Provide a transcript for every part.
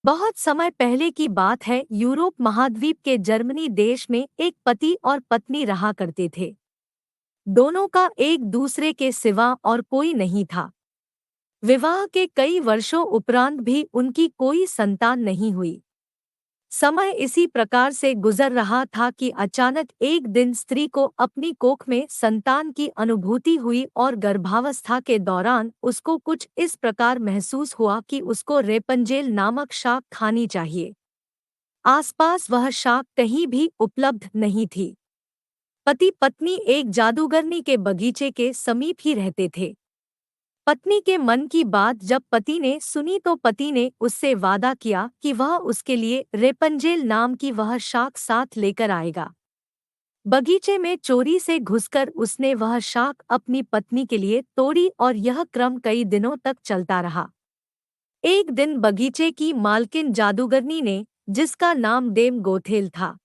बहुत समय पहले की बात है। यूरोप महाद्वीप के जर्मनी देश में एक पति और पत्नी रहा करते थे। दोनों का एक दूसरे के सिवा और कोई नहीं था। विवाह के कई वर्षों उपरांत भी उनकी कोई संतान नहीं हुई। समय इसी प्रकार से गुजर रहा था कि अचानक एक दिन स्त्री को अपनी कोख में संतान की अनुभूति हुई और गर्भावस्था के दौरान उसको कुछ इस प्रकार महसूस हुआ कि उसको रेपंजेल नामक शाक खानी चाहिए। आसपास वह शाक कहीं भी उपलब्ध नहीं थी। पति पत्नी एक जादूगरनी के बगीचे के समीप ही रहते थे। पत्नी के मन की बात जब पति ने सुनी तो पति ने उससे वादा किया कि वह उसके लिए रेपंजेल नाम की वह शाक साथ लेकर आएगा। बगीचे में चोरी से घुसकर उसने वह शाक अपनी पत्नी के लिए तोड़ी और यह क्रम कई दिनों तक चलता रहा। एक दिन बगीचे की मालकिन जादूगरनी ने, जिसका नाम डेम गोथेल था,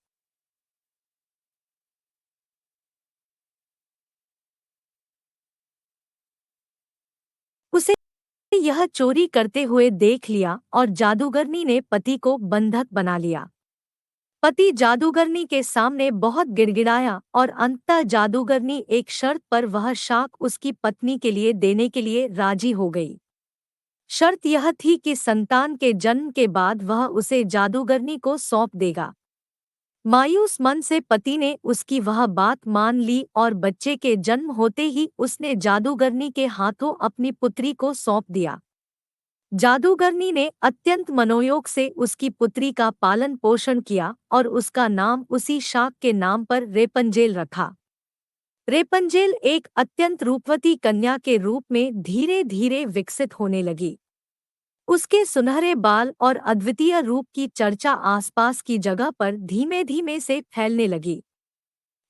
उसे यह चोरी करते हुए देख लिया और जादूगरनी ने पति को बंधक बना लिया। पति जादूगरनी के सामने बहुत गिड़गिड़ाया और अंततः जादूगरनी एक शर्त पर वह शाक उसकी पत्नी के लिए देने के लिए राजी हो गई। शर्त यह थी कि संतान के जन्म के बाद वह उसे जादूगरनी को सौंप देगा। मायूस मन से पति ने उसकी वह बात मान ली और बच्चे के जन्म होते ही उसने जादूगरनी के हाथों अपनी पुत्री को सौंप दिया। जादूगरनी ने अत्यंत मनोयोग से उसकी पुत्री का पालन पोषण किया और उसका नाम उसी शाक के नाम पर रेपंजेल रखा। रेपंजेल एक अत्यंत रूपवती कन्या के रूप में धीरे धीरे विकसित होने लगी। उसके सुनहरे बाल और अद्वितीय रूप की चर्चा आसपास की जगह पर धीमे धीमे से फैलने लगी।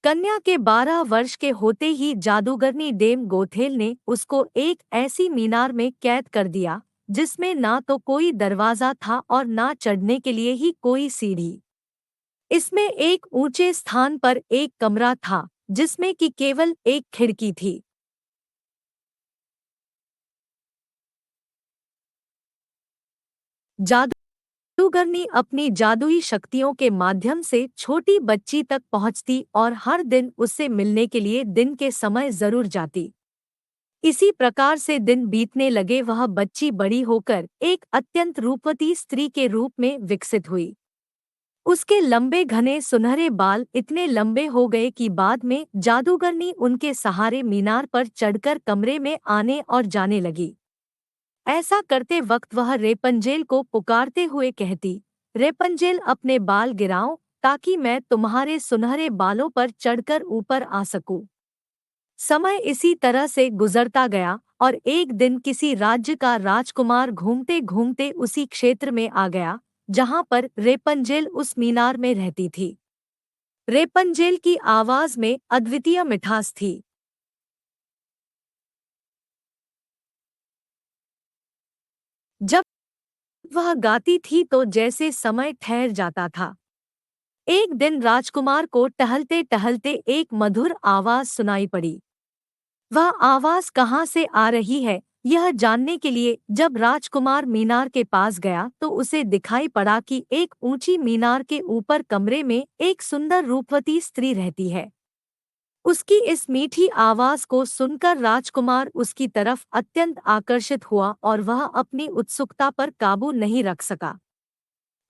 कन्या के 12 वर्ष के होते ही जादूगरनी डेम गोथेल ने उसको एक ऐसी मीनार में कैद कर दिया जिसमें ना तो कोई दरवाजा था और ना चढ़ने के लिए ही कोई सीढ़ी। इसमें एक ऊंचे स्थान पर एक कमरा था जिसमें कि केवल एक खिड़की थी। जादूगरनी अपनी जादुई शक्तियों के माध्यम से छोटी बच्ची तक पहुंचती और हर दिन उससे मिलने के लिए दिन के समय जरूर जाती। इसी प्रकार से दिन बीतने लगे। वह बच्ची बड़ी होकर एक अत्यंत रूपवती स्त्री के रूप में विकसित हुई। उसके लंबे घने सुनहरे बाल इतने लंबे हो गए कि बाद में जादूगरनी उनके सहारे मीनार पर चढ़कर कमरे में आने और जाने लगी। ऐसा करते वक्त वह रेपंजेल को पुकारते हुए कहती, रेपंजेल अपने बाल गिराओ ताकि मैं तुम्हारे सुनहरे बालों पर चढ़कर ऊपर आ सकूं। समय इसी तरह से गुजरता गया और एक दिन किसी राज्य का राजकुमार घूमते घूमते उसी क्षेत्र में आ गया जहां पर रेपंजेल उस मीनार में रहती थी। रेपंजेल की आवाज में अद्वितीय मिठास थी। जब वह गाती थी तो जैसे समय ठहर जाता था। एक दिन राजकुमार को टहलते टहलते एक मधुर आवाज सुनाई पड़ी। वह आवाज कहाँ से आ रही है यह जानने के लिए जब राजकुमार मीनार के पास गया तो उसे दिखाई पड़ा कि एक ऊंची मीनार के ऊपर कमरे में एक सुंदर रूपवती स्त्री रहती है। उसकी इस मीठी आवाज को सुनकर राजकुमार उसकी तरफ अत्यंत आकर्षित हुआ और वह अपनी उत्सुकता पर काबू नहीं रख सका।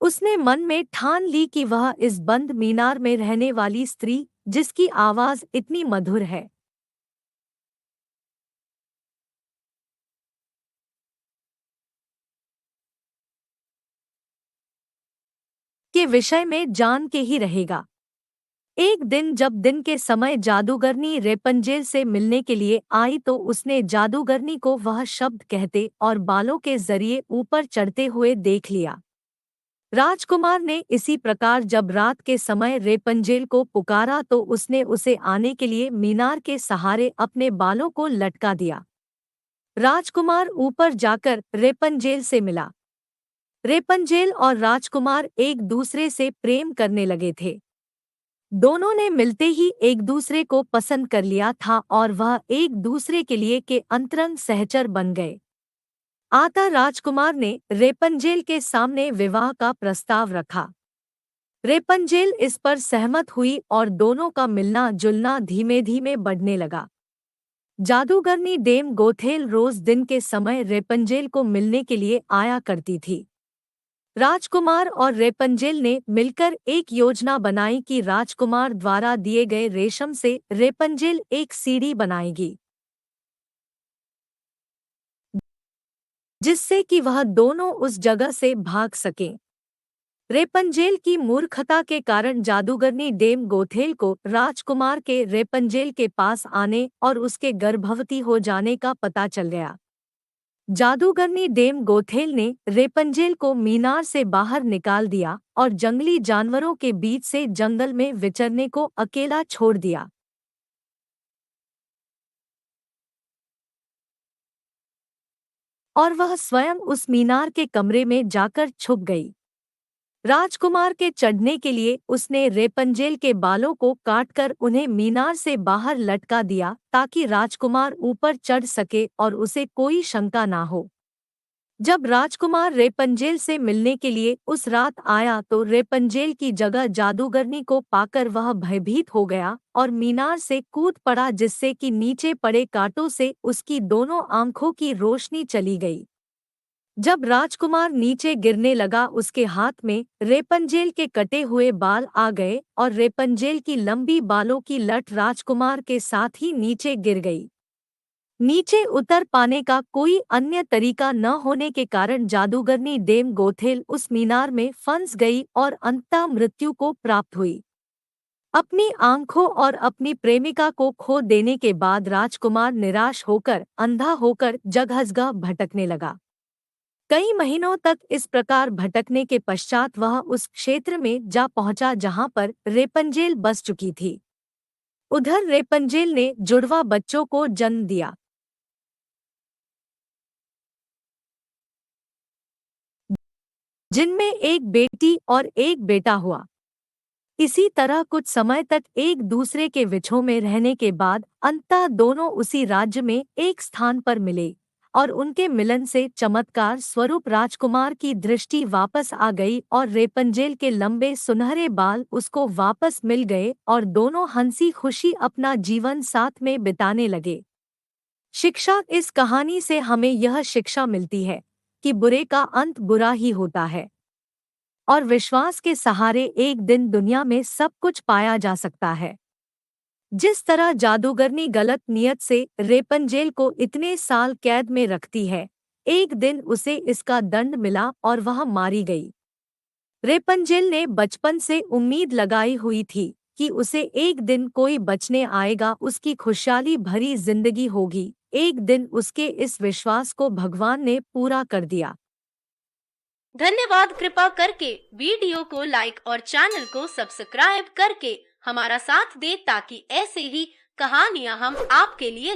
उसने मन में ठान ली कि वह इस बंद मीनार में रहने वाली स्त्री जिसकी आवाज इतनी मधुर है के विषय में जान के ही रहेगा। एक दिन जब दिन के समय जादूगरनी रेपंजेल से मिलने के लिए आई तो उसने जादूगरनी को वह शब्द कहते और बालों के जरिए ऊपर चढ़ते हुए देख लिया। राजकुमार ने इसी प्रकार जब रात के समय रेपंजेल को पुकारा तो उसने उसे आने के लिए मीनार के सहारे अपने बालों को लटका दिया। राजकुमार ऊपर जाकर रेपंजेल से मिला। रेपंजेल और राजकुमार एक दूसरे से प्रेम करने लगे थे। दोनों ने मिलते ही एक दूसरे को पसंद कर लिया था और वह एक दूसरे के लिए के अंतरंग सहचर बन गए। आता राजकुमार ने रेपंजेल के सामने विवाह का प्रस्ताव रखा। रेपंजेल इस पर सहमत हुई और दोनों का मिलना जुलना धीमे धीमे बढ़ने लगा। जादूगरनी डेम गोथेल रोज दिन के समय रेपंजेल को मिलने के लिए आया करती थी। राजकुमार और रेपंजेल ने मिलकर एक योजना बनाई कि राजकुमार द्वारा दिए गए रेशम से रेपंजेल एक सीढ़ी बनाएगी, जिससे कि वह दोनों उस जगह से भाग सकें। रेपंजेल की मूर्खता के कारण जादूगरनी डेम गोथेल को राजकुमार के रेपंजेल के पास आने और उसके गर्भवती हो जाने का पता चल गया। जादूगरनी डेम गोथेल ने रेपंजेल को मीनार से बाहर निकाल दिया और जंगली जानवरों के बीच से जंगल में विचरने को अकेला छोड़ दिया। और वह स्वयं उस मीनार के कमरे में जाकर छुप गई। राजकुमार के चढ़ने के लिए उसने रेपंजेल के बालों को काटकर उन्हें मीनार से बाहर लटका दिया ताकि राजकुमार ऊपर चढ़ सके और उसे कोई शंका ना हो। जब राजकुमार रेपंजेल से मिलने के लिए उस रात आया तो रेपंजेल की जगह जादूगरनी को पाकर वह भयभीत हो गया और मीनार से कूद पड़ा, जिससे कि नीचे पड़े कांटों से उसकी दोनों आंखों की रोशनी चली गई। जब राजकुमार नीचे गिरने लगा उसके हाथ में रेपंजेल के कटे हुए बाल आ गए और रेपंजेल की लंबी बालों की लट राजकुमार के साथ ही नीचे गिर गई। नीचे उतर पाने का कोई अन्य तरीका न होने के कारण जादूगरनी डेम गोथेल उस मीनार में फंस गई और अंततः मृत्यु को प्राप्त हुई। अपनी आंखों और अपनी प्रेमिका को खो देने के बाद राजकुमार निराश होकर अंधा होकर जगह भटकने लगा। कई महीनों तक इस प्रकार भटकने के पश्चात वह उस क्षेत्र में जा पहुंचा जहां पर रेपंजेल बस चुकी थी। उधर रेपंजेल ने जुड़वा बच्चों को जन्म दिया, जिनमें एक बेटी और एक बेटा हुआ। इसी तरह कुछ समय तक एक दूसरे के विछोह में रहने के बाद अंततः दोनों उसी राज्य में एक स्थान पर मिले और उनके मिलन से चमत्कार स्वरूप राजकुमार की दृष्टि वापस आ गई और रेपंजेल के लंबे सुनहरे बाल उसको वापस मिल गए और दोनों हंसी खुशी अपना जीवन साथ में बिताने लगे। शिक्षा: इस कहानी से हमें यह शिक्षा मिलती है कि बुरे का अंत बुरा ही होता है और विश्वास के सहारे एक दिन दुनिया में सब कुछ पाया जा सकता है। जिस तरह जादूगरनी गलत नियत से रेपंजेल को इतने साल कैद में रखती है, एक दिन उसे इसका दंड मिला और वह मारी गई। रेपंजेल ने बचपन से उम्मीद लगाई हुई थी कि उसे एक दिन कोई बचने आएगा, उसकी खुशहाली भरी जिंदगी होगी। एक दिन उसके इस विश्वास को भगवान ने पूरा कर दिया। धन्यवाद। कृपा करके वीडियो को लाइक और चैनल को सब्सक्राइब करके हमारा साथ दे ताकि ऐसे ही कहानियां हम आपके लिए